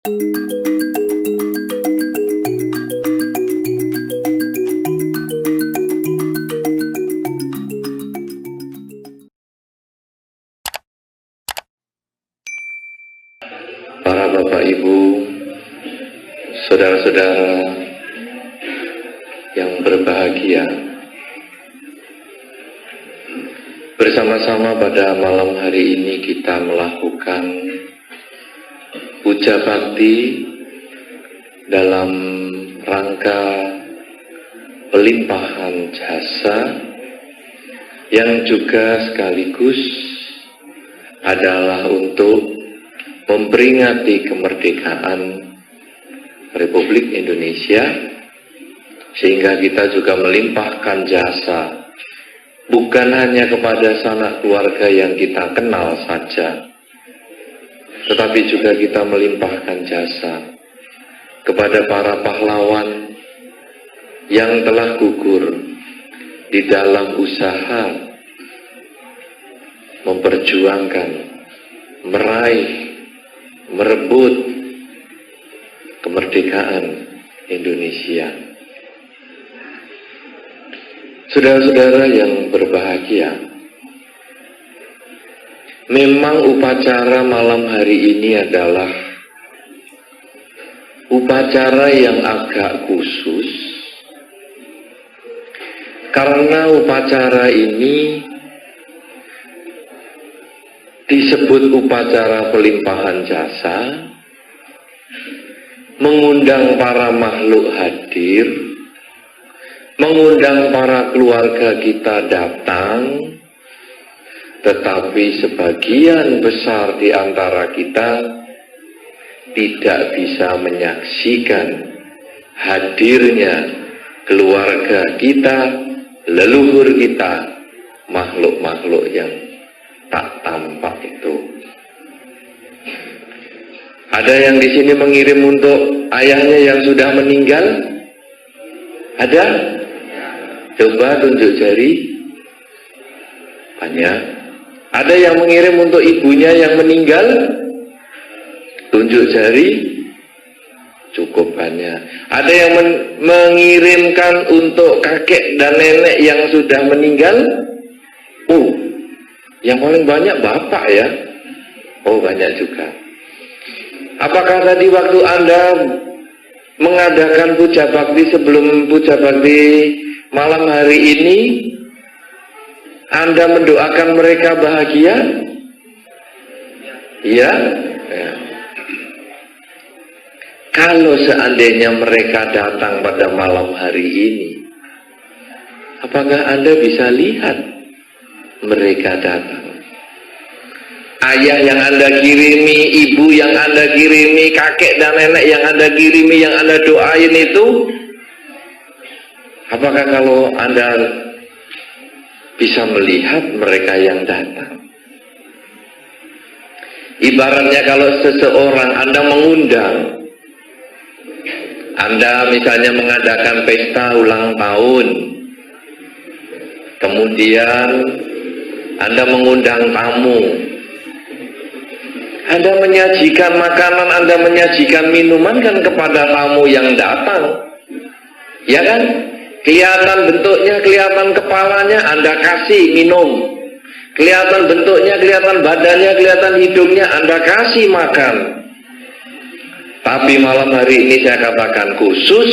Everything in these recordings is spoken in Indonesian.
Para Bapak Ibu, saudara-saudara yang berbahagia, bersama-sama pada malam hari ini kita melakukan puja bakti dalam rangka pelimpahan jasa yang juga sekaligus adalah untuk memperingati kemerdekaan Republik Indonesia, sehingga kita juga melimpahkan jasa bukan hanya kepada sanak keluarga yang kita kenal saja, tetapi juga kita melimpahkan jasa kepada para pahlawan yang telah gugur di dalam usaha memperjuangkan, meraih, merebut kemerdekaan Indonesia. Saudara-saudara yang berbahagia, memang upacara malam hari ini adalah upacara yang agak khusus, karena upacara ini disebut upacara pelimpahan jasa, mengundang para makhluk hadir, mengundang para keluarga kita datang, tetapi sebagian besar di antara kita tidak bisa menyaksikan hadirnya keluarga kita, leluhur kita, makhluk-makhluk yang tak tampak itu. Ada yang di sini mengirim untuk ayahnya yang sudah meninggal? Ada? Coba tunjuk jari. Banyak. Ada yang mengirim untuk ibunya yang meninggal? Tunjuk jari. Cukup banyak. Ada yang mengirimkan untuk kakek dan nenek yang sudah meninggal? Yang paling banyak bapak ya. Banyak juga. Apakah tadi waktu Anda mengadakan puja bakti, sebelum puja bakti malam hari ini, Anda mendoakan mereka bahagia? Ya? Ya. Kalau seandainya mereka datang pada malam hari ini, apakah Anda bisa lihat mereka datang? Ayah yang Anda kirimi, ibu yang Anda kirimi, kakek dan nenek yang Anda kirimi, yang Anda doain itu, apakah kalau Anda bisa melihat mereka yang datang? Ibaratnya kalau seseorang Anda mengundang, Anda misalnya mengadakan pesta ulang tahun, kemudian Anda mengundang tamu, Anda menyajikan makanan, Anda menyajikan minuman kan kepada tamu yang datang, ya kan? Kelihatan bentuknya, kelihatan kepalanya, Anda kasih minum. Kelihatan bentuknya, kelihatan badannya, kelihatan hidungnya, Anda kasih makan. Tapi malam hari ini saya katakan khusus,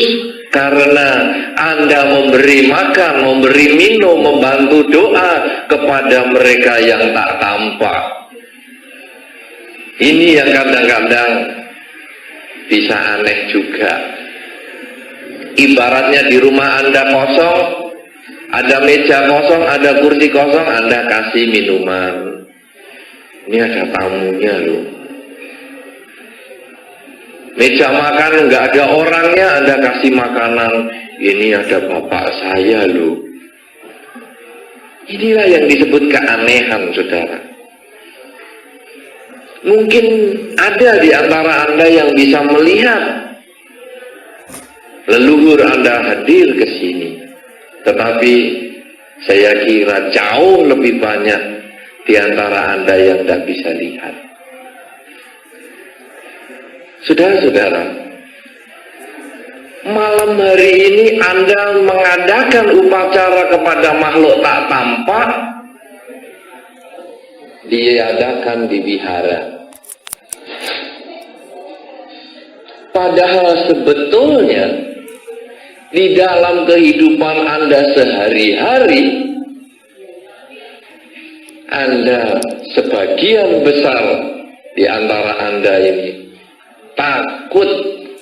karena Anda memberi makan, memberi minum, membantu doa kepada mereka yang tak tampak. Ini yang kadang-kadang bisa aneh juga. Ibaratnya di rumah Anda kosong, ada meja kosong, ada kursi kosong, Anda kasih minuman. Ini ada tamunya loh. Meja makan nggak ada orangnya, Anda kasih makanan. Ini ada bapak saya loh. Inilah yang disebut keanehan, saudara. Mungkin ada di antara Anda yang bisa melihat leluhur Anda hadir ke sini, tetapi saya kira jauh lebih banyak di antara Anda yang tidak bisa lihat. Saudara-saudara, malam hari ini Anda mengadakan upacara kepada makhluk tak tampak, diadakan di wihara. Padahal sebetulnya di dalam kehidupan Anda sehari-hari, Anda sebagian besar di antara Anda ini takut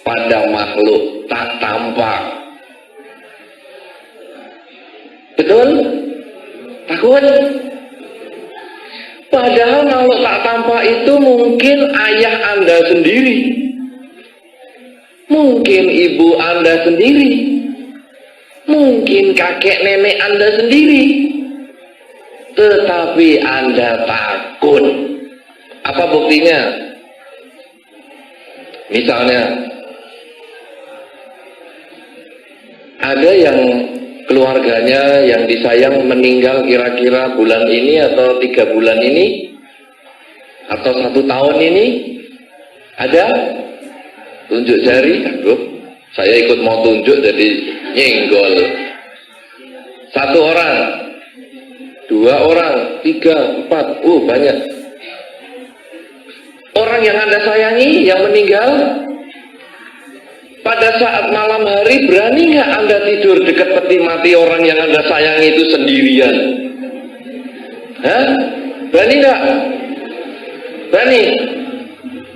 pada makhluk tak tampak. Betul? Takut? Padahal makhluk tak tampak itu mungkin ayah Anda sendiri, mungkin ibu Anda sendiri, mungkin kakek nenek Anda sendiri, tetapi Anda takut. Apa buktinya? Misalnya, ada yang keluarganya yang disayang meninggal kira-kira bulan ini atau 3 bulan ini atau 1 tahun ini. Ada? Tunjuk jari. Aduh, saya ikut mau tunjuk jadi nyenggol. 1 orang, 2 orang, 3, 4, banyak. Orang yang Anda sayangi yang meninggal, pada saat malam hari berani nggak Anda tidur dekat peti mati orang yang Anda sayangi itu sendirian? Hah? Berani nggak? Berani?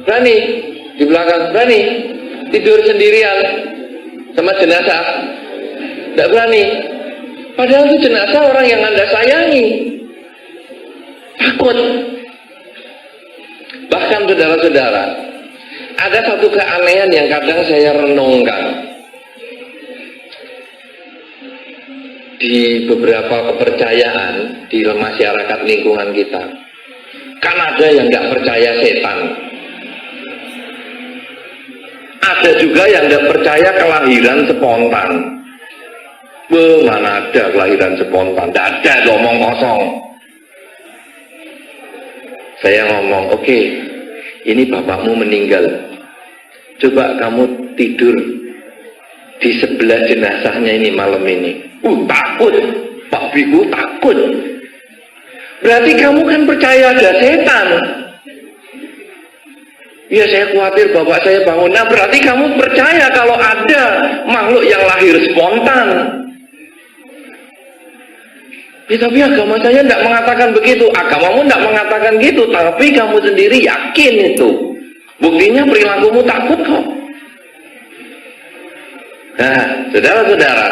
Berani? Di belakang berani? Tidur sendirian sama jenazah? Nggak berani. Padahal itu jenazah orang yang Anda sayangi. Takut. Bahkan saudara-saudara, ada satu keanehan yang kadang saya renungkan. Di beberapa kepercayaan di masyarakat lingkungan kita, kan ada yang nggak percaya setan. Ada juga yang nggak percaya kelahiran spontan. Mana ada kelahiran spontan? Nggak ada, ngomong kosong. Saya ngomong, oke, ini bapakmu meninggal. Coba kamu tidur di sebelah jenazahnya ini malam ini. Takut, Pak Biku takut. Berarti kamu kan percaya ada setan. Ya, saya khawatir bapak saya bangun. Nah, berarti kamu percaya kalau ada makhluk yang lahir spontan. Ya, tapi agama saya tidak mengatakan begitu. Agamamu tidak mengatakan gitu, tapi kamu sendiri yakin itu. Buktinya perilakumu takut kok. Nah, saudara-saudara,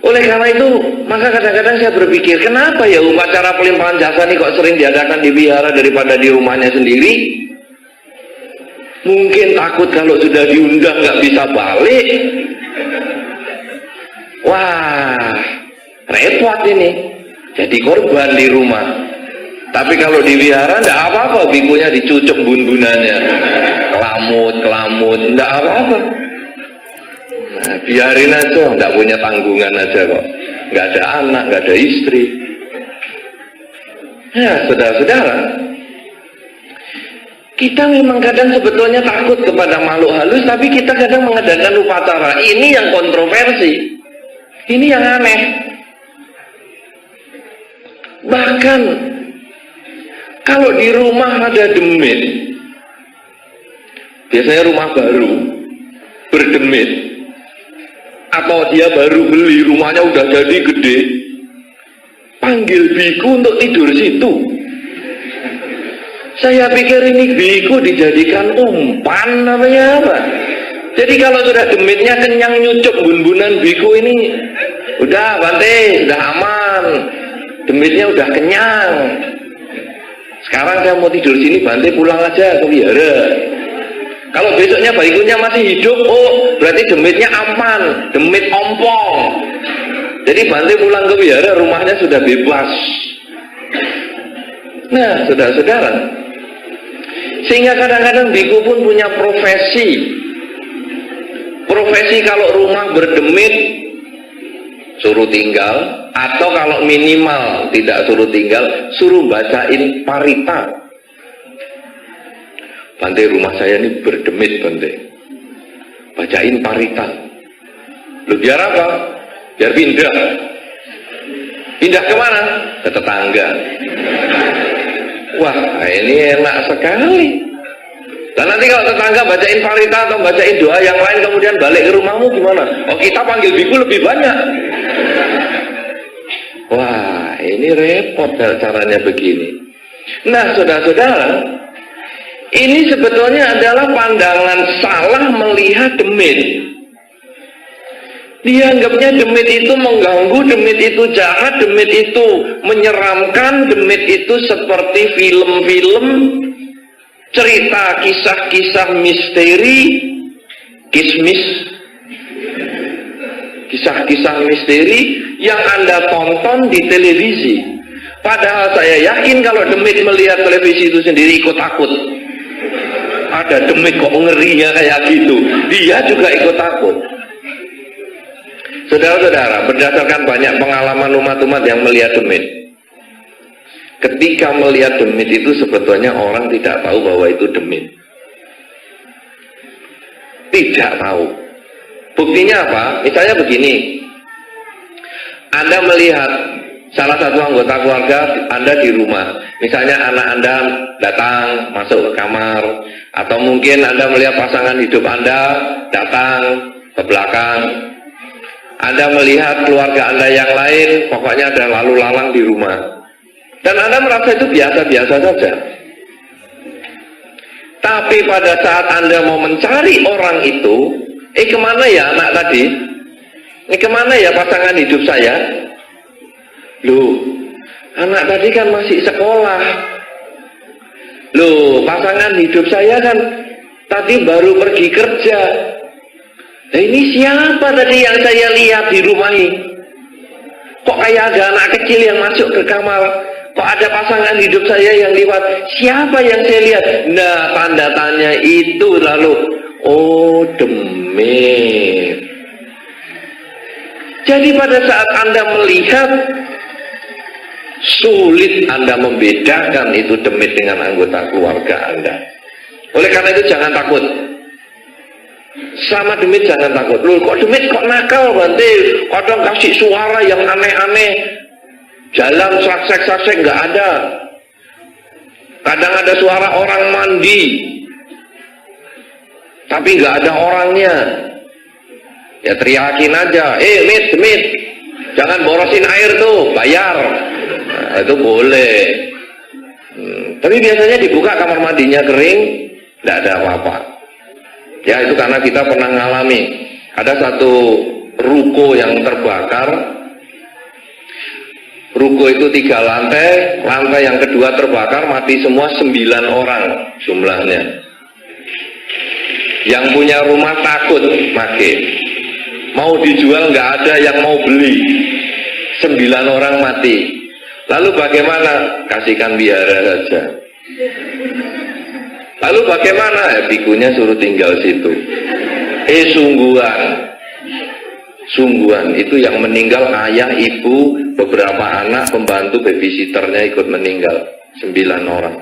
oleh karena itu, maka kadang-kadang saya berpikir, kenapa ya upacara pelimpahan jasa ini kok sering diadakan di wihara daripada di rumahnya sendiri? Mungkin takut kalau sudah diundang nggak bisa balik. Wah, repot ini, jadi korban di rumah. Tapi kalau di wihara enggak apa-apa, bikunya dicucuk bun-bunannya, kelamut, enggak apa-apa. Nah, biarin aja, enggak punya tanggungan aja kok, enggak ada anak, enggak ada istri. Ya, saudara-saudara, kita memang kadang sebetulnya takut kepada makhluk halus, tapi kita kadang mengadakan upacara. Ini yang kontroversi, ini yang aneh. Bahkan kalau di rumah ada demit, biasanya rumah baru berdemit, atau dia baru beli rumahnya udah jadi gede, panggil biku untuk tidur situ. Saya pikir ini biku dijadikan umpan apa? Jadi kalau sudah demitnya kenyang nyucuk bun-bunan biku ini, udah Bante, udah aman. Demitnya udah kenyang. Sekarang saya mau tidur sini, Bante pulang aja ke wihara. Kalau besoknya bikunya masih hidup, berarti demitnya aman, demit ompong. Jadi Bante pulang ke wihara, rumahnya sudah bebas. Nah, saudara-saudara, sehingga kadang-kadang biku pun punya profesi. Profesi kalau rumah berdemit, suruh tinggal, atau kalau minimal tidak suruh tinggal, suruh bacain parita. Bante, rumah saya ini berdemit, Bante. Bacain paritan. Lu biar apa? Biar pindah. Pindah kemana? Ke tetangga. Wah, ini enak sekali. Dan nanti kalau tetangga bacain parita atau bacain doa yang lain kemudian balik ke rumahmu gimana? Oh, kita panggil biku lebih banyak. Wah, ini repot caranya begini. Nah, saudara-saudara, ini sebetulnya adalah pandangan salah melihat demit. Dianggapnya demit itu mengganggu, demit itu jahat, demit itu menyeramkan, demit itu seperti film-film, cerita kisah-kisah misteri, kismis, kisah-kisah misteri yang Anda tonton di televisi. Padahal saya yakin kalau demit melihat televisi itu sendiri ikut takut. Ada demit kok ngerinya kayak gitu, dia juga ikut takut. Saudara-saudara, berdasarkan banyak pengalaman umat-umat yang melihat demit, ketika melihat demit itu sebetulnya orang tidak tahu bahwa itu demit. Tidak tahu. Buktinya apa? Misalnya begini, Anda melihat salah satu anggota keluarga Anda di rumah, misalnya anak Anda datang masuk ke kamar, atau mungkin Anda melihat pasangan hidup Anda datang ke belakang. Anda melihat keluarga Anda yang lain, pokoknya ada lalu lalang di rumah. Dan Anda merasa itu biasa-biasa saja. Tapi pada saat Anda mau mencari orang itu, kemana ya anak tadi? Kemana ya pasangan hidup saya? Loh, anak tadi kan masih sekolah. Loh, pasangan hidup saya kan tadi baru pergi kerja. Nah, ini siapa tadi yang saya lihat di rumah ini? Kok kayak ada anak kecil yang masuk ke kamar? Kok ada pasangan hidup saya yang lewat? Siapa yang saya lihat? Nah, tanda tanya itu lalu, oh, demit. Jadi pada saat Anda melihat, sulit Anda membedakan itu demit dengan anggota keluarga Anda. Oleh karena itu jangan takut. Sama demit jangan takut. Loh, kok demit kok nakal, Bante? Kadang kasih suara yang aneh-aneh. Jalan saksek-saksek nggak ada. Kadang ada suara orang mandi, tapi nggak ada orangnya. Ya teriakin aja, demit, jangan borosin air tuh, bayar. Nah, itu boleh. Tapi biasanya dibuka kamar mandinya kering, nggak ada apa-apa. Ya itu karena kita pernah ngalami. Ada satu ruko yang terbakar. Ruko itu 3 lantai, lantai yang kedua terbakar, mati semua 9 orang jumlahnya. Yang punya rumah takut makin. Mau dijual nggak ada yang mau beli. 9 orang mati. Lalu bagaimana? Kasihkan biara saja. Lalu bagaimana? Bikunya suruh tinggal situ. Sungguhan itu yang meninggal ayah, ibu, beberapa anak, pembantu, babysitternya ikut meninggal. 9 orang.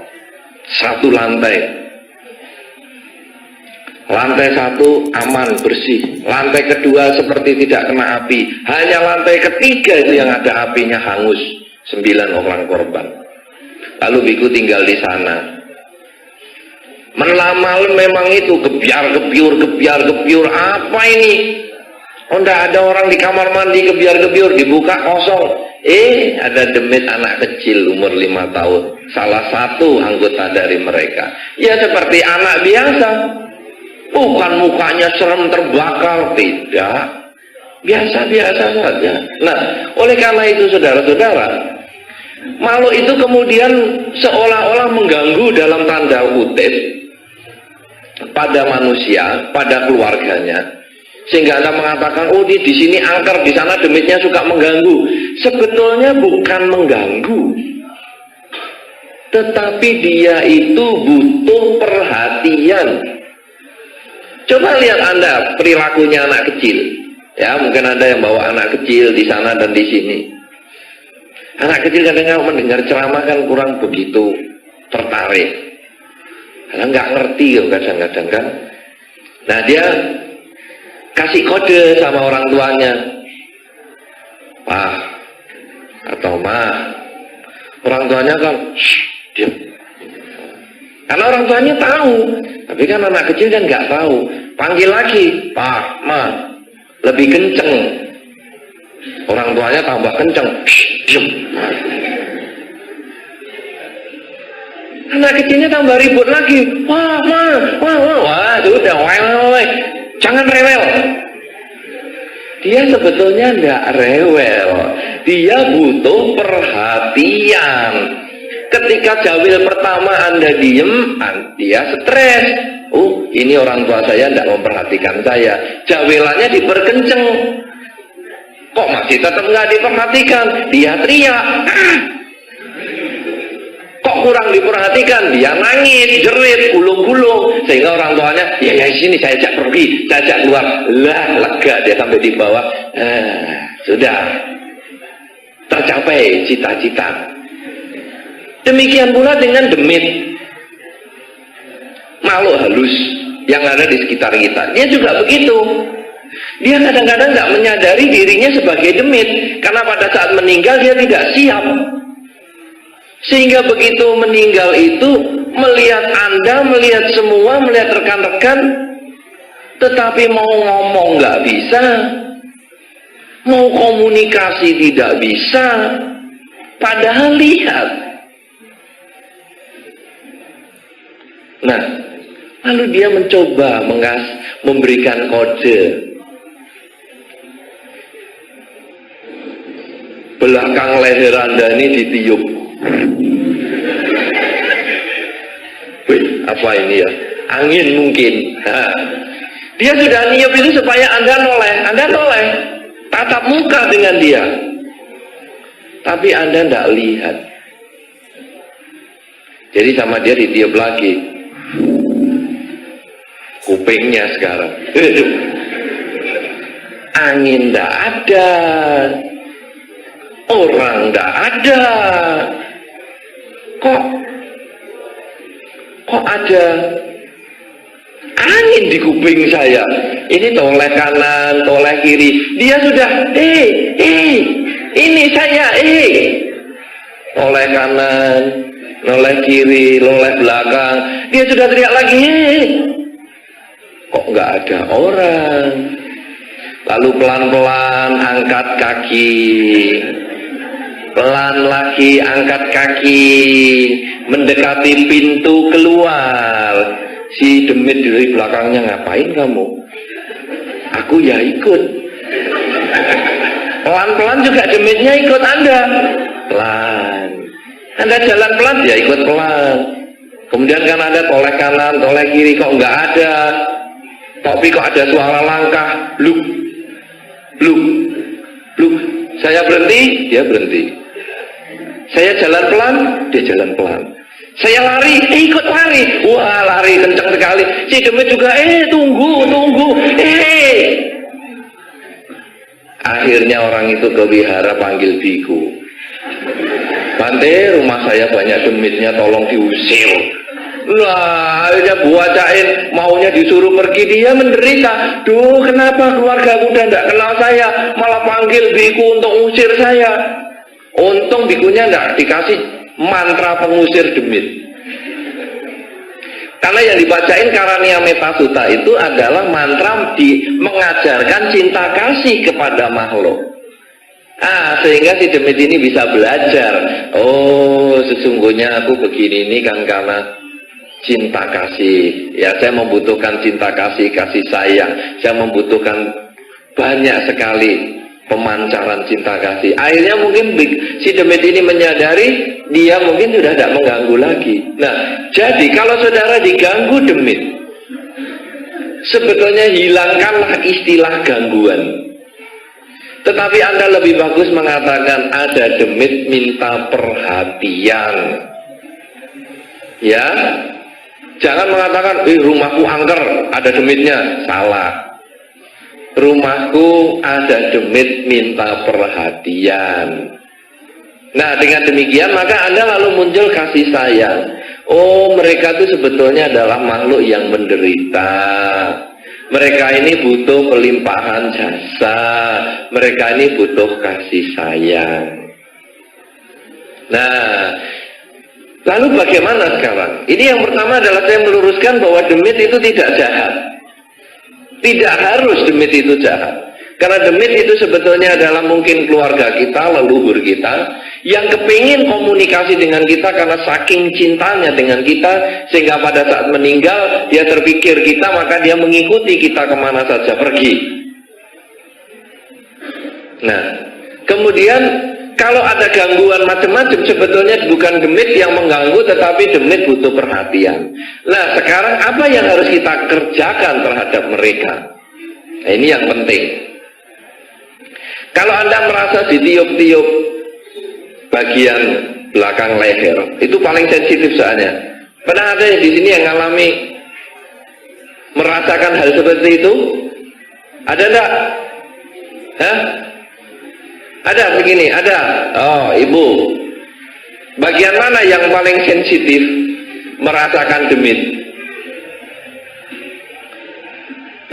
1 lantai. Lantai 1 aman, bersih. Lantai kedua seperti tidak kena api. Hanya lantai ketiga itu yang ada apinya, hangus. 9 orang korban. Lalu biku tinggal di sana. Malam memang itu gebiar-gebiur, apa ini? Oh, enggak ada orang di kamar mandi, gebiar-gebiur, dibuka kosong. Ada demit anak kecil umur 5 tahun. Salah satu anggota dari mereka. Ya seperti anak biasa. Bukan mukanya serem terbakar, tidak. Biasa-biasa saja. Nah, oleh karena itu saudara-saudara, makhluk itu kemudian seolah-olah mengganggu dalam tanda kutip pada manusia, pada keluarganya, sehingga Anda mengatakan, oh di sini angker, di sana demitnya suka mengganggu. Sebetulnya bukan mengganggu, tetapi dia itu butuh perhatian. Coba lihat Anda perilakunya anak kecil, ya mungkin ada yang bawa anak kecil di sana dan di sini. Anak kecil kadang-kadang mendengar ceramah kan kurang begitu tertarik. Karena nggak ngerti loh kadang-kadang kan. Nah dia kasih kode sama orang tuanya, Pak atau Ma. Orang tuanya kan diam. Karena orang tuanya tahu, tapi kan anak kecil kan nggak tahu. Panggil lagi, Pak, Ma, lebih kenceng. Orang tuanya tambah kenceng, diam. Anak kecilnya tambah ribut lagi, wah, Ma, wah, sudah, wah, jangan rewel. Dia sebetulnya nggak rewel, dia butuh perhatian. Ketika jawil pertama Anda diem, dia stres. Oh, ini orang tua saya tidak memperhatikan saya. Jawilannya diperkenceng. Kok masih tetap nggak diperhatikan? Dia teriak. Kok kurang diperhatikan? Dia nangis, jerit, gulung-gulung. Sehingga orang tuanya, ya sini saya ajak pergi, saya ajak keluar. Lah, lega dia sampai di bawah. Sudah tercapai cita-cita. Demikian pula dengan demit, makhluk halus yang ada di sekitar kita. Dia juga begitu. Dia kadang-kadang nggak menyadari dirinya sebagai demit, karena pada saat meninggal dia tidak siap. Sehingga begitu meninggal itu melihat Anda, melihat semua, melihat rekan-rekan, tetapi mau ngomong nggak bisa, mau komunikasi tidak bisa. Padahal lihat. Nah, lalu dia mencoba memberikan kode. Belakang leher Anda ini ditiup. Wih, apa ini ya? Angin mungkin. Dia sudah niup itu supaya Anda noleh. Tatap muka dengan dia. Tapi Anda tidak lihat. Jadi sama dia ditiup lagi. Kupingnya sekarang. Angin tidak ada. Orang tidak ada. Kok ada angin di kuping saya? Ini toleh kanan, toleh kiri. Dia sudah, ini saya, toleh kanan, noleh kiri, noleh belakang. Dia sudah teriak lagi, kok nggak ada orang? Lalu pelan-pelan angkat kaki. Pelan lagi angkat kaki, mendekati pintu keluar. Si demit dari belakangnya, ngapain kamu? Aku ya ikut. Pelan-pelan juga demitnya ikut Anda. Pelan. Anda jalan pelan, dia ikut pelan. Kemudian kan ada toleh kanan, toleh kiri, kok nggak ada. Tapi kok ada suara langkah, bluk. Saya berhenti, dia berhenti. Saya jalan pelan, dia jalan pelan. Saya lari, ikut lari. Wah, lari kencang sekali. Si demit juga, tunggu. Akhirnya orang itu ke wihara panggil biku. Bante, rumah saya banyak demitnya, tolong diusir. Lah, akhirnya buacain, maunya disuruh pergi, dia menderita. Duh, kenapa keluarga udah tidak kenal saya, malah panggil biku untuk usir saya. Untung bikunya tidak dikasih mantra pengusir demit. Karena yang dibacain Karania Metasuta itu adalah mantra mengajarkan cinta kasih kepada makhluk. Sehingga si demit ini bisa belajar. Oh, sesungguhnya aku begini ini kan karena cinta kasih. Ya, saya membutuhkan cinta kasih, kasih sayang. Saya membutuhkan banyak sekali pemancaran cinta kasih. Akhirnya mungkin si demit ini menyadari dia mungkin sudah tidak mengganggu lagi. Nah, jadi kalau saudara diganggu demit, sebetulnya hilangkanlah istilah gangguan. Tetapi Anda lebih bagus mengatakan ada demit minta perhatian. Ya, jangan mengatakan, rumahku angker, ada demitnya. Salah. Rumahku ada demit minta perhatian. Nah, dengan demikian maka Anda lalu muncul kasih sayang. Oh, mereka itu sebetulnya adalah makhluk yang menderita. Mereka ini butuh pelimpahan jasa. Mereka ini butuh kasih sayang. Nah, lalu bagaimana sekarang? Ini yang pertama adalah saya meluruskan bahwa demit itu tidak jahat. Tidak harus demit itu jahat. Karena demit itu sebetulnya adalah mungkin keluarga kita, leluhur kita, yang kepingin komunikasi dengan kita karena saking cintanya dengan kita, sehingga pada saat meninggal, dia terpikir kita, maka dia mengikuti kita kemana saja pergi. Nah, kemudian kalau ada gangguan macam-macam, sebetulnya bukan demit yang mengganggu, tetapi demit butuh perhatian. Nah, sekarang apa yang harus kita kerjakan terhadap mereka? Nah, ini yang penting. Kalau Anda merasa ditiup-tiup bagian belakang leher, itu paling sensitif soalnya. Pernah ada di sini yang ngalami merasakan hal seperti itu? Ada enggak? Hah? Ada begini, ada. Oh, ibu. Bagian mana yang paling sensitif merasakan demit?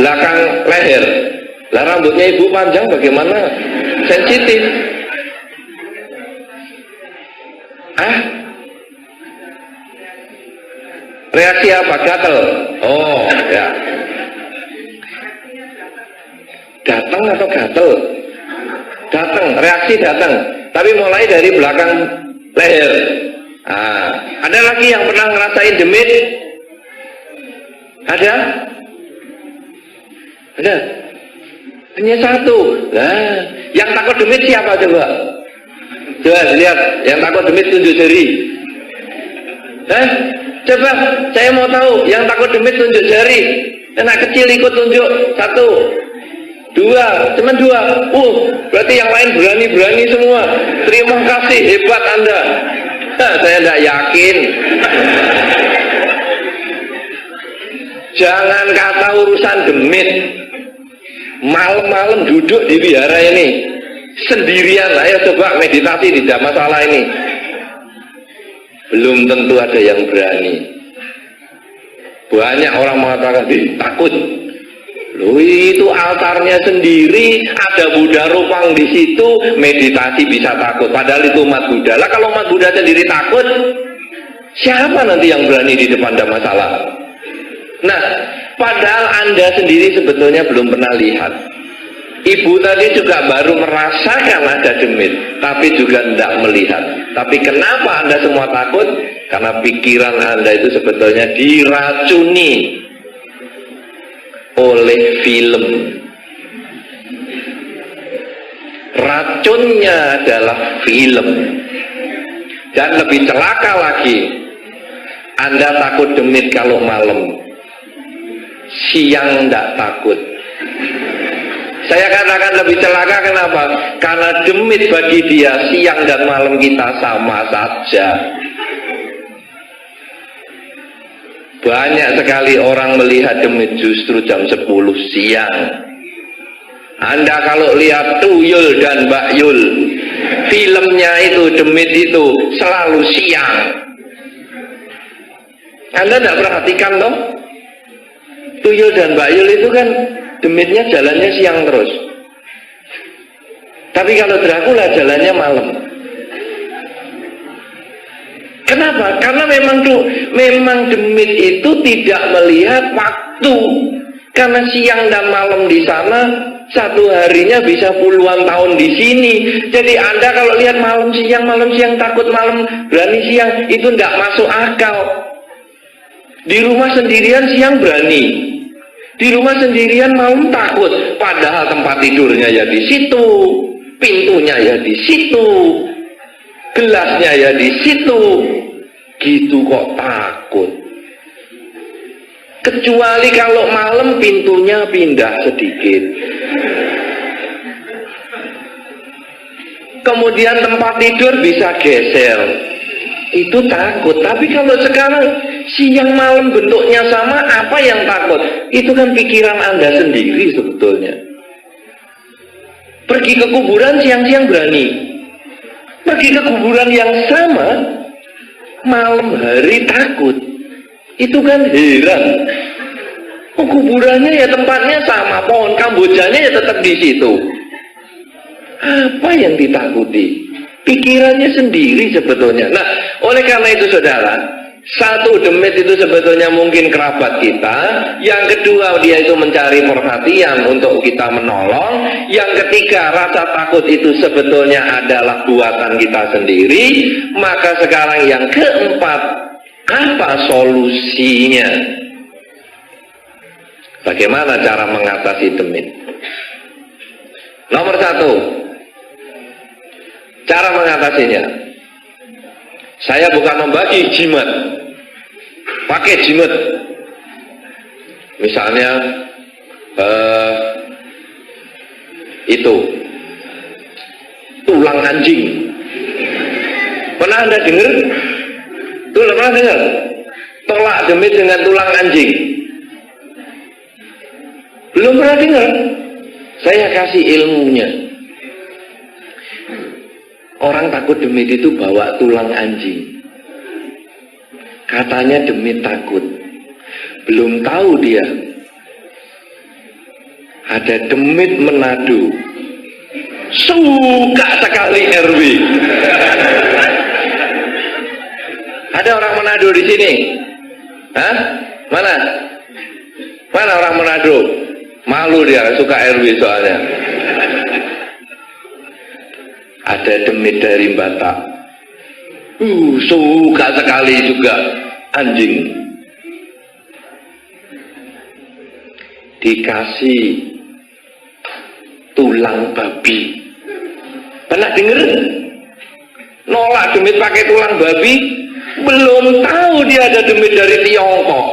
Belakang leher. Lah rambutnya ibu panjang bagaimana? Sensitif. Reaksi apa? Gatel. Oh, ya. Datang atau gatel? Datang, reaksi datang. Tapi mulai dari belakang leher. Ada lagi yang pernah ngerasain demit? Ada? Ada? Hanya satu. Nah, yang takut demit siapa coba? Coba lihat, yang takut demit tunjuk jari. Coba, saya mau tahu, yang takut demit tunjuk jari. Anak kecil ikut tunjuk. 1, 2, cuma 2. Berarti yang lain berani-berani semua. Terima kasih, hebat Anda. Saya tidak yakin. Jangan kata urusan demit. Malam-malam duduk di wihara ini sendirian, ayo coba meditasi di masalah ini. Belum tentu ada yang berani. Banyak orang mengatakan, takut. Loh, itu altarnya sendiri, ada Buddha Rupang di situ, meditasi bisa takut. Padahal itu umat Buddha. Lah kalau umat Buddha sendiri takut, siapa nanti yang berani di depan ada masalah? Nah, padahal Anda sendiri sebetulnya belum pernah lihat. Ibu tadi juga baru merasakan ada demit, tapi juga tidak melihat. Tapi kenapa Anda semua takut? Karena pikiran Anda itu sebetulnya diracuni oleh film. Racunnya adalah film. Dan lebih celaka lagi, Anda takut demit kalau malam, siang tidak takut. Saya katakan lebih celaka, kenapa? Karena demit bagi dia siang dan malam kita sama saja. Banyak sekali orang melihat demit justru jam 10 siang. Anda kalau lihat Tuyul dan Mbak Yul, filmnya itu demit itu selalu siang. Anda tidak perhatikan toh? Tuyul dan Mbak Yul itu kan demitnya jalannya siang terus. Tapi kalau Dracula jalannya malam. Kenapa? Karena memang demit itu tidak melihat waktu. Karena siang dan malam di sana, satu harinya bisa puluhan tahun di sini. Jadi Anda kalau lihat malam siang takut, malam berani siang, itu tidak masuk akal. Di rumah sendirian siang berani, di rumah sendirian malam takut. Padahal tempat tidurnya ya di situ, pintunya ya di situ, gelasnya ya di situ. Gitu kok takut. Kecuali kalau malam pintunya pindah sedikit, kemudian tempat tidur bisa geser, itu takut. Tapi kalau sekarang siang malam bentuknya sama, apa yang takut? Itu kan pikiran Anda sendiri sebetulnya. Pergi ke kuburan siang-siang berani. Pergi ke kuburan yang sama malam hari takut. Itu kan heran. Oh, kuburannya ya tempatnya sama, pohon kambojanya ya tetap di situ. Apa yang ditakuti? Pikirannya sendiri sebetulnya. Nah, oleh karena itu saudara, satu, demit itu sebetulnya mungkin kerabat kita. Yang kedua, dia itu mencari perhatian untuk kita menolong. Yang ketiga, rasa takut itu sebetulnya adalah buatan kita sendiri. Maka sekarang yang keempat, apa solusinya? Bagaimana cara mengatasi demit? Nomor satu, cara mengatasinya, saya bukan membagi jimat, pakai jimat. Misalnya itu tulang anjing. Pernah Anda dengar? Pernah dengar? Tolak demit dengan tulang anjing. Belum pernah dengar? Saya kasih ilmunya. Orang takut demit itu bawa tulang anjing. Katanya demit takut. Belum tahu dia ada demit Manado. Suka sekali RW. Ada orang Manado di sini? Hah? Mana? Mana orang Manado? Malu dia, suka RW soalnya. Ada demit dari Batak. Suka sekali juga anjing. Dikasih tulang babi. Pernah denger? Nolak demit pakai tulang babi. Belum tahu dia ada demit dari Tiongkok.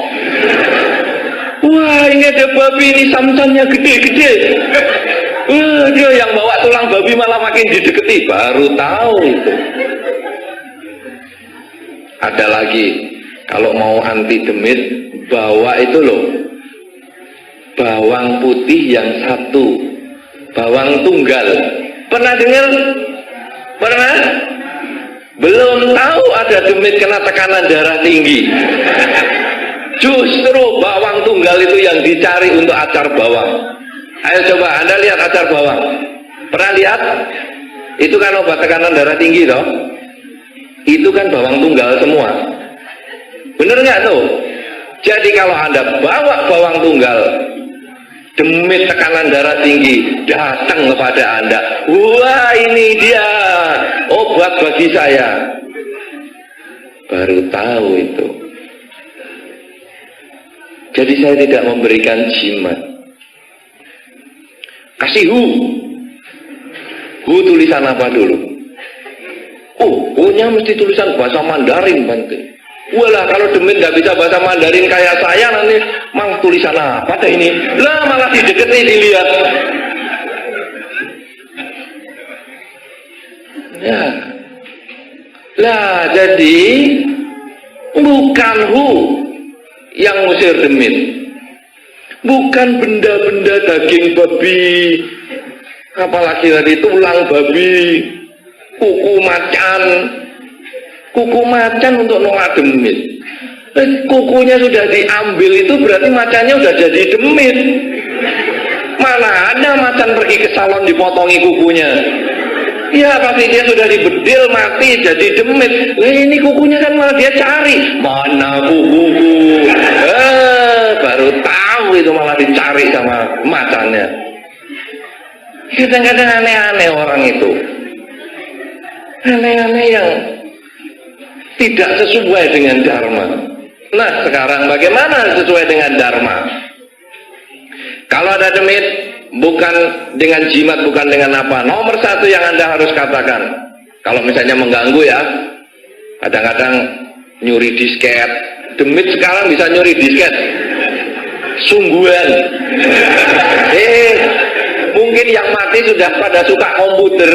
Wah, ini ada babi, ini samcannya gede-gede. Dia yang bawa tulang babi malah makin dideketi. Baru tahu itu. Ada lagi, kalau mau anti demit, bawa itu loh, bawang putih yang satu, bawang tunggal. Pernah dengar? Pernah? Belum tahu ada demit kena tekanan darah tinggi. Justru bawang tunggal itu yang dicari untuk acar bawang. Ayo coba Anda lihat acar bawang. Pernah lihat? Itu kan obat tekanan darah tinggi toh. Itu kan bawang tunggal semua. Bener nggak tuh? Jadi kalau Anda bawa bawang tunggal, demit tekanan darah tinggi datang kepada Anda. Wah, ini dia obat bagi saya. Baru tahu itu. Jadi saya tidak memberikan jimat. Kasih hu tulisan apa dulu? Oh, hu-nya mesti tulisan bahasa Mandarin, Bante. Walah, kalau demit nggak bisa bahasa Mandarin kayak saya, nanti mang tulisan apa dah ini? Lah, malah dideketi dilihat. Ya. Lah, jadi bukan hu yang ngusir demit, bukan benda-benda daging babi, apalagi tadi tulang babi, kuku macan untuk nolak demit. Kukunya sudah diambil, itu berarti macannya sudah jadi demit. Mana ada macan pergi ke salon dipotongi kukunya? Ya pasti dia sudah dibedil mati jadi demit. Ini kukunya kan malah dia cari. Mana kukuku? Baru tahu itu malah dicari sama macannya. Kadang-kadang aneh-aneh orang itu. Aneh-aneh yang tidak sesuai dengan dharma. Nah sekarang bagaimana sesuai dengan dharma? Kalau ada demit, bukan dengan jimat, bukan dengan apa. Nomor satu yang Anda harus katakan, kalau misalnya mengganggu ya, kadang-kadang nyuri disket. Demit sekarang bisa nyuri disket. Sungguhan. Mungkin yang mati sudah pada suka komputer,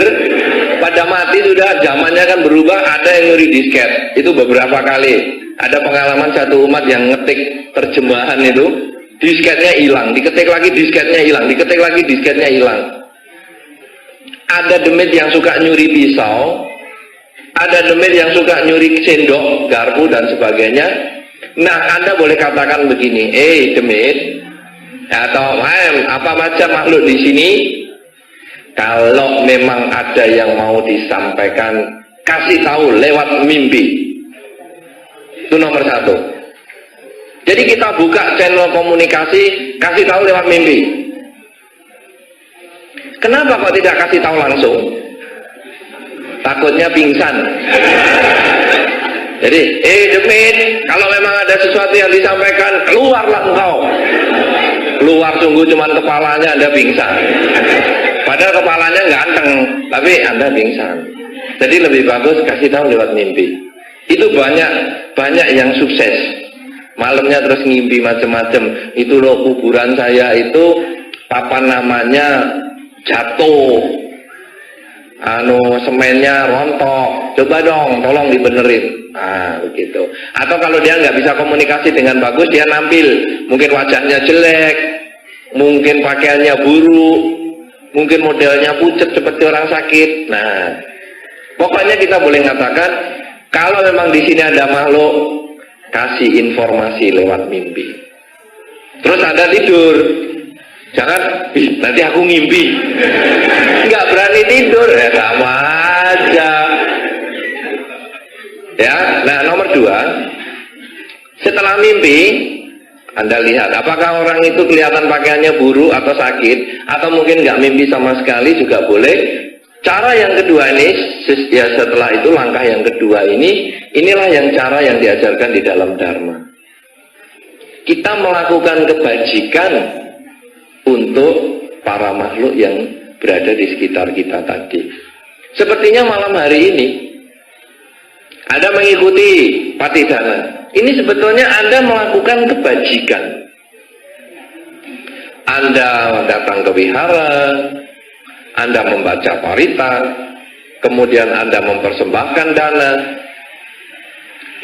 pada mati sudah zamannya kan berubah, ada yang nyuri disket. Itu beberapa kali. Ada pengalaman satu umat yang ngetik terjemahan itu, disketnya hilang, diketik lagi disketnya hilang, diketik lagi disketnya hilang. Ada demit yang suka nyuri pisau, Ada demit yang suka nyuri sendok, garpu dan sebagainya. Nah, Anda boleh katakan begini, demit atau apa macam makhluk di sini, kalau memang ada yang mau disampaikan, kasih tahu lewat mimpi. Itu nomor satu. Jadi kita buka channel komunikasi, kasih tahu lewat mimpi. Kenapa kok tidak kasih tahu langsung? Takutnya pingsan. Jadi, demit, kalau memang ada sesuatu yang disampaikan, keluarlah engkau. Keluar sungguh cuman kepalanya Anda pingsan. Padahal kepalanya ganteng, tapi Anda pingsan. Jadi lebih bagus kasih tahu lewat mimpi. Itu banyak yang sukses. Malamnya terus ngimpi macam-macam. Itu loh kuburan saya itu apa namanya jatuh. Semennya rontok. Coba dong, tolong dibenerin. Begitu. Atau kalau dia nggak bisa komunikasi dengan bagus, dia nampil. Mungkin wajahnya jelek, mungkin pakaiannya buruk, mungkin modelnya pucat seperti orang sakit. Nah, pokoknya kita boleh mengatakan kalau memang di sini ada makhluk, kasih informasi lewat mimpi. Terus Anda tidur, jangan, nanti aku ngimpi. Nggak berani tidur, ya sama aja. Ya, nah nomor 2, setelah mimpi, Anda lihat apakah orang itu kelihatan pakaiannya buruk atau sakit, atau mungkin nggak mimpi sama sekali juga boleh. Cara yang kedua ini, ya setelah itu langkah yang kedua ini, inilah yang cara yang diajarkan di dalam Dharma. Kita melakukan kebajikan untuk para makhluk yang berada di sekitar kita tadi. Sepertinya malam hari ini, Anda mengikuti Patidhana. Ini sebetulnya Anda melakukan kebajikan. Anda datang ke wihara, Anda membaca parita, kemudian Anda mempersembahkan dana.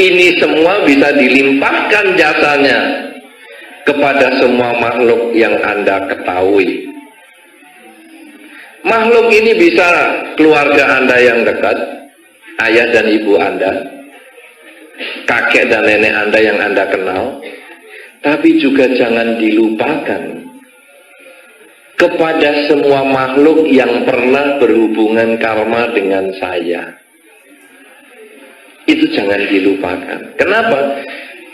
Ini semua bisa dilimpahkan jasanya kepada semua makhluk yang Anda ketahui. Makhluk ini bisa keluarga Anda yang dekat, ayah dan ibu Anda, kakek dan nenek Anda yang Anda kenal, tapi juga jangan dilupakan kepada semua makhluk yang pernah berhubungan karma dengan saya. Itu jangan dilupakan. Kenapa?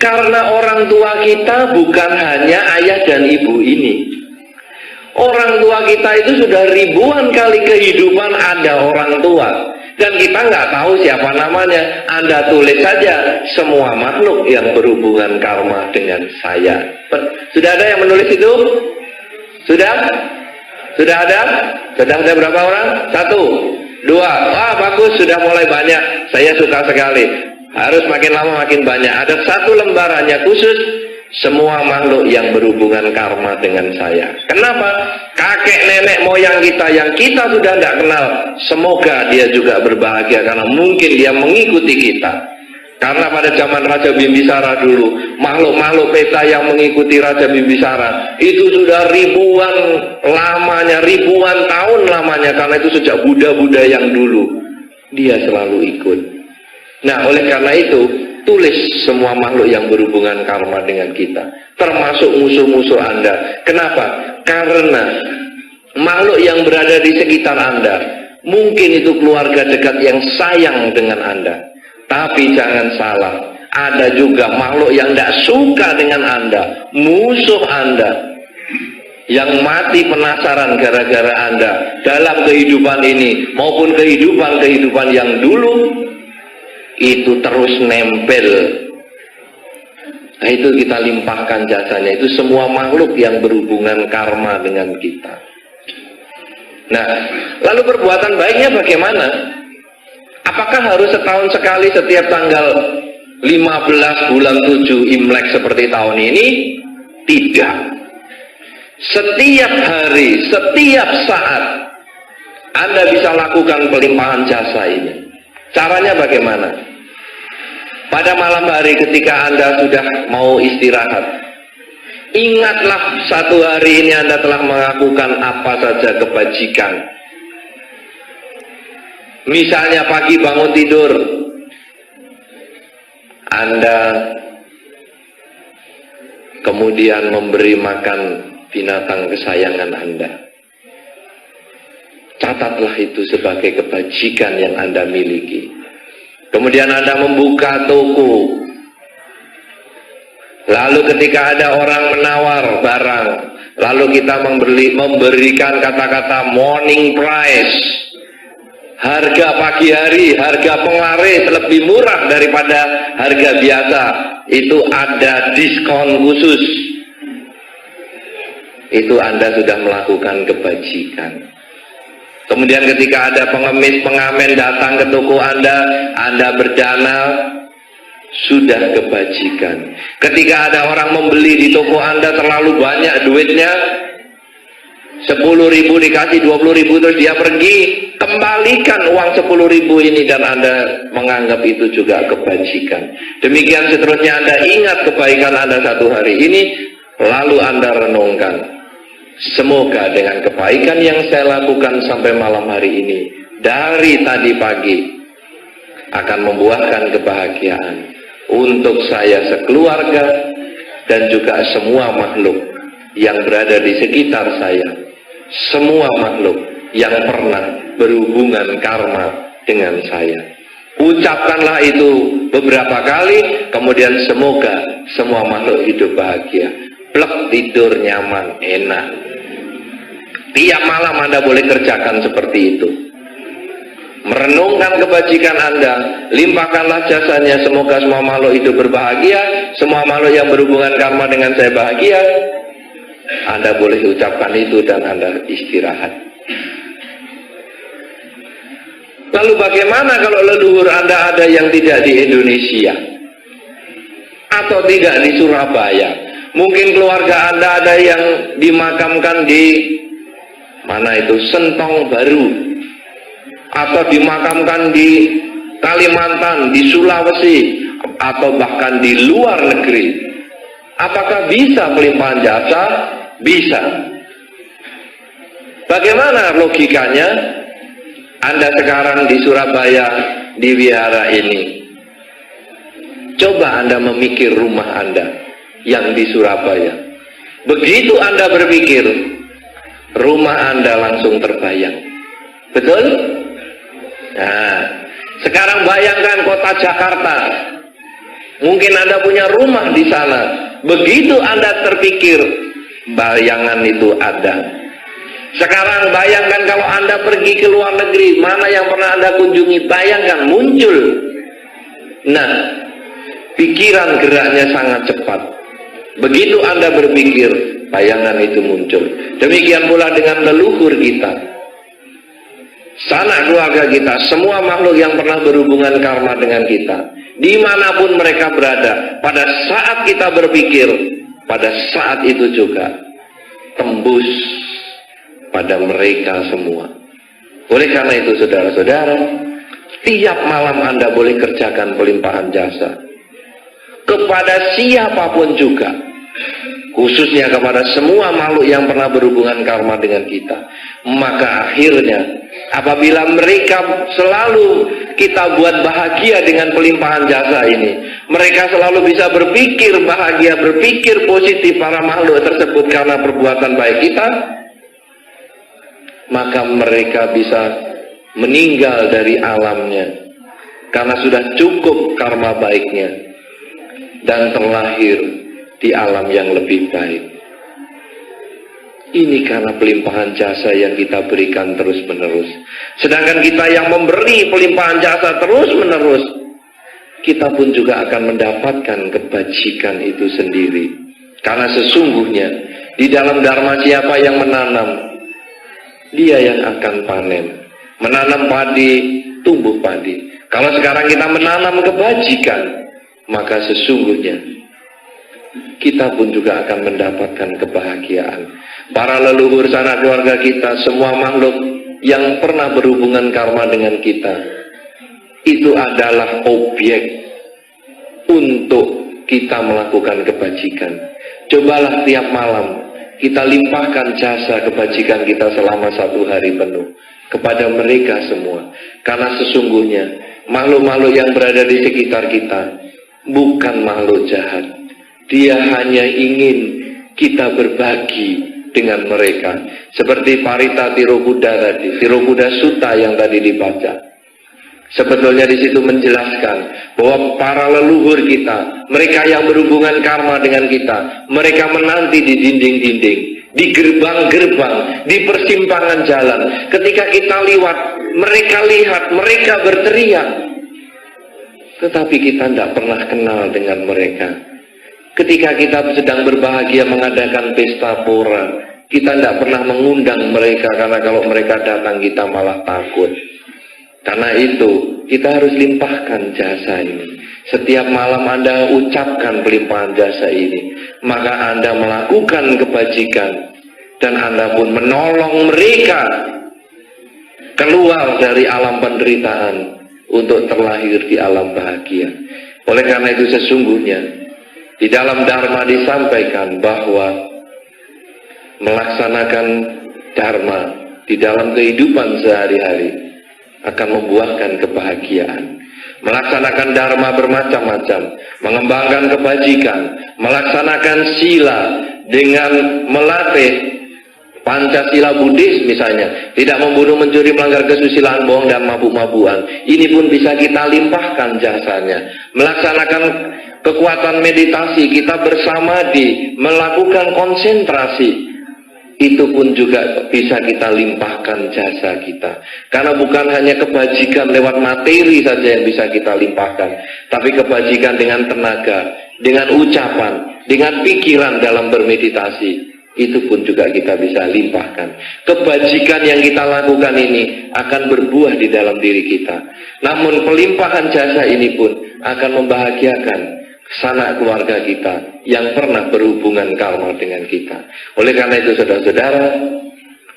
Karena orang tua kita bukan hanya ayah dan ibu ini. Orang tua kita itu sudah ribuan kali kehidupan ada orang tua. Dan kita nggak tahu siapa namanya. Anda tulis saja semua makhluk yang berhubungan karma dengan saya. Sudah ada yang menulis itu? Sudah? Sudah ada? Sudah ada berapa orang? 1, 2. Wah bagus, sudah mulai banyak. Saya suka sekali. Harus makin lama makin banyak. Ada 1 lembarannya khusus semua makhluk yang berhubungan karma dengan saya. Kenapa? Kakek nenek moyang kita yang kita sudah tidak kenal, semoga dia juga berbahagia karena mungkin dia mengikuti kita. Karena pada zaman Raja Bimbisara dulu, makhluk-makhluk peta yang mengikuti Raja Bimbisara itu sudah ribuan lamanya, ribuan tahun lamanya, karena itu sejak Buddha-Buddha yang dulu dia selalu ikut. Nah, oleh karena itu tulis semua makhluk yang berhubungan karma dengan kita, termasuk musuh-musuh Anda. Kenapa? Karena makhluk yang berada di sekitar Anda, mungkin itu keluarga dekat yang sayang dengan Anda. Tapi jangan salah, ada juga makhluk yang tidak suka dengan Anda, musuh Anda, yang mati penasaran gara-gara Anda dalam kehidupan ini maupun kehidupan yang dulu. Itu terus nempel. Nah, itu kita limpahkan jasanya. Itu semua makhluk yang berhubungan karma dengan kita. Nah, lalu perbuatan baiknya bagaimana? Apakah harus setahun sekali setiap tanggal 15 bulan 7 Imlek seperti tahun ini? Tidak. Setiap hari, setiap saat Anda bisa lakukan pelimpahan jasa ini. Caranya bagaimana? Pada malam hari ketika Anda sudah mau istirahat, ingatlah 1 hari ini Anda telah melakukan apa saja kebajikan. Misalnya pagi bangun tidur, Anda kemudian memberi makan binatang kesayangan Anda. Catatlah itu sebagai kebajikan yang Anda miliki. Kemudian Anda membuka toko. Lalu ketika ada orang menawar barang, lalu kita memberikan kata-kata morning price. Harga pagi hari, harga penglaris lebih murah daripada harga biasa. Itu ada diskon khusus. Itu Anda sudah melakukan kebajikan. Kemudian ketika ada pengemis, pengamen datang ke toko Anda berdana, sudah kebajikan. Ketika ada orang membeli di toko Anda terlalu banyak duitnya, 10.000 dikasih 20.000 terus dia pergi, kembalikan uang 10.000 ini dan Anda menganggap itu juga kebajikan. Demikian seterusnya. Anda ingat kebaikan Anda satu hari ini, lalu Anda renungkan. Semoga dengan kebaikan yang saya lakukan sampai malam hari ini, dari tadi pagi, akan membuahkan kebahagiaan untuk saya sekeluarga dan juga semua makhluk yang berada di sekitar saya, semua makhluk yang pernah berhubungan karma dengan saya. Ucapkanlah itu beberapa kali, kemudian semoga semua makhluk hidup bahagia. Plek, tidur nyaman, enak. Tiap malam Anda boleh kerjakan seperti itu. Merenungkan kebajikan Anda, limpahkanlah jasanya, semoga semua makhluk hidup berbahagia, semua makhluk yang berhubungan karma dengan saya bahagia. Anda boleh ucapkan itu dan Anda istirahat. Lalu bagaimana kalau leluhur Anda ada yang tidak di Indonesia atau tidak di Surabaya? Mungkin keluarga Anda ada yang dimakamkan di mana itu, Sentong Baru, atau dimakamkan di Kalimantan, di Sulawesi, atau bahkan di luar negeri. Apakah bisa pelimpahan jasa? Bisa. Bagaimana logikanya? Anda sekarang di Surabaya, di wihara ini. Coba Anda memikir rumah Anda yang di Surabaya. Begitu Anda berpikir, rumah Anda langsung terbayang. Betul? Nah, sekarang bayangkan kota Jakarta. Mungkin Anda punya rumah di sana. Begitu Anda terpikir, bayangan itu ada. Sekarang bayangkan kalau Anda pergi ke luar negeri, mana yang pernah Anda kunjungi, bayangkan muncul. Nah, pikiran geraknya sangat cepat. Begitu Anda berpikir, bayangan itu muncul. Demikian pula dengan leluhur kita, sanak keluarga kita, semua makhluk yang pernah berhubungan karma dengan kita, dimanapun mereka berada, pada saat kita berpikir, pada saat itu juga tembus pada mereka semua. Oleh karena itu saudara-saudara, tiap malam Anda boleh kerjakan pelimpahan jasa kepada siapapun juga, khususnya kepada semua makhluk yang pernah berhubungan karma dengan kita. Maka akhirnya apabila mereka selalu kita buat bahagia dengan pelimpahan jasa ini, mereka selalu bisa berpikir bahagia, berpikir positif para makhluk tersebut karena perbuatan baik kita, maka mereka bisa meninggal dari alamnya karena sudah cukup karma baiknya dan terlahir di alam yang lebih baik. Ini karena pelimpahan jasa yang kita berikan terus-menerus. Sedangkan kita yang memberi pelimpahan jasa terus-menerus, kita pun juga akan mendapatkan kebajikan itu sendiri. Karena sesungguhnya di dalam dharma siapa yang menanam, dia yang akan panen. Menanam padi, tumbuh padi. Kalau sekarang kita menanam kebajikan, maka sesungguhnya kita pun juga akan mendapatkan kebahagiaan. Para leluhur sanak keluarga kita, semua makhluk yang pernah berhubungan karma dengan kita, itu adalah objek untuk kita melakukan kebajikan. Cobalah tiap malam kita limpahkan jasa kebajikan kita selama 1 hari penuh. kepada mereka semua. Karena sesungguhnya makhluk-makhluk yang berada di sekitar kita bukan makhluk jahat. Dia hanya ingin kita berbagi dengan mereka. Seperti Parita Tirokuda tadi, Tirokuda Sutta yang tadi dibaca. Sebetulnya di situ menjelaskan bahwa para leluhur kita, mereka yang berhubungan karma dengan kita, mereka menanti di dinding-dinding, di gerbang-gerbang, di persimpangan jalan. Ketika kita lewat, mereka lihat, mereka berteriak. Tetapi kita tidak pernah kenal dengan mereka. Ketika kita sedang berbahagia mengadakan pesta pora, kita tidak pernah mengundang mereka, karena kalau mereka datang kita malah takut. Karena itu, kita harus limpahkan jasa ini. Setiap malam Anda ucapkan pelimpahan jasa ini, maka Anda melakukan kebajikan, dan Anda pun menolong mereka keluar dari alam penderitaan untuk terlahir di alam bahagia. Oleh karena itu sesungguhnya, di dalam Dharma disampaikan bahwa melaksanakan Dharma di dalam kehidupan sehari-hari akan membuahkan kebahagiaan. Melaksanakan Dharma bermacam-macam, mengembangkan kebajikan, melaksanakan sila dengan melatih Pancasila Buddhis misalnya, tidak membunuh, mencuri, melanggar kesusilaan, bohong, dan mabuk-mabukan. Ini pun bisa kita limpahkan jasanya. Melaksanakan kekuatan meditasi, kita bersamadhi, melakukan konsentrasi, itu pun juga bisa kita limpahkan jasa kita. Karena bukan hanya kebajikan lewat materi saja yang bisa kita limpahkan, tapi kebajikan dengan tenaga, dengan ucapan, dengan pikiran dalam bermeditasi, itu pun juga kita bisa limpahkan. Kebajikan yang kita lakukan ini akan berbuah di dalam diri kita. Namun pelimpahan jasa ini pun akan membahagiakan sanak keluarga kita yang pernah berhubungan karma dengan kita. Oleh karena itu saudara-saudara,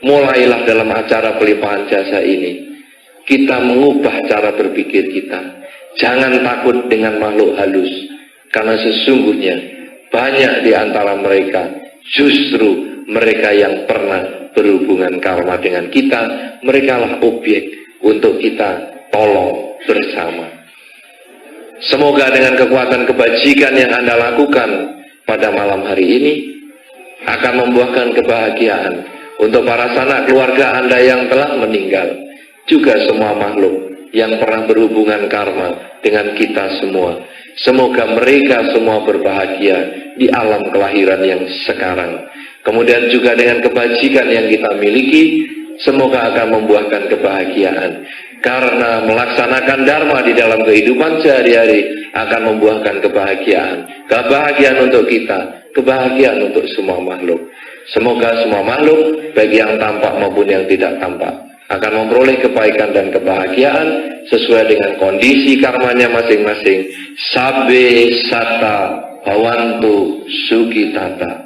mulailah dalam acara pelimpahan jasa ini kita mengubah cara berpikir kita. Jangan takut dengan makhluk halus, karena sesungguhnya banyak di antara mereka justru mereka yang pernah berhubungan karma dengan kita. Mereka lah objek untuk kita tolong bersama. Semoga dengan kekuatan kebajikan yang Anda lakukan pada malam hari ini akan membuahkan kebahagiaan untuk para sanak keluarga Anda yang telah meninggal, juga semua makhluk yang pernah berhubungan karma dengan kita semua. Semoga mereka semua berbahagia di alam kelahiran yang sekarang. Kemudian juga dengan kebajikan yang kita miliki, semoga akan membuahkan kebahagiaan. Karena melaksanakan Dharma di dalam kehidupan sehari-hari akan membuahkan kebahagiaan. Kebahagiaan untuk kita, kebahagiaan untuk semua makhluk. Semoga semua makhluk, baik yang tampak maupun yang tidak tampak, akan memperoleh kebaikan dan kebahagiaan sesuai dengan kondisi karmanya masing-masing. Sabbe satta bhavantu sukhitata.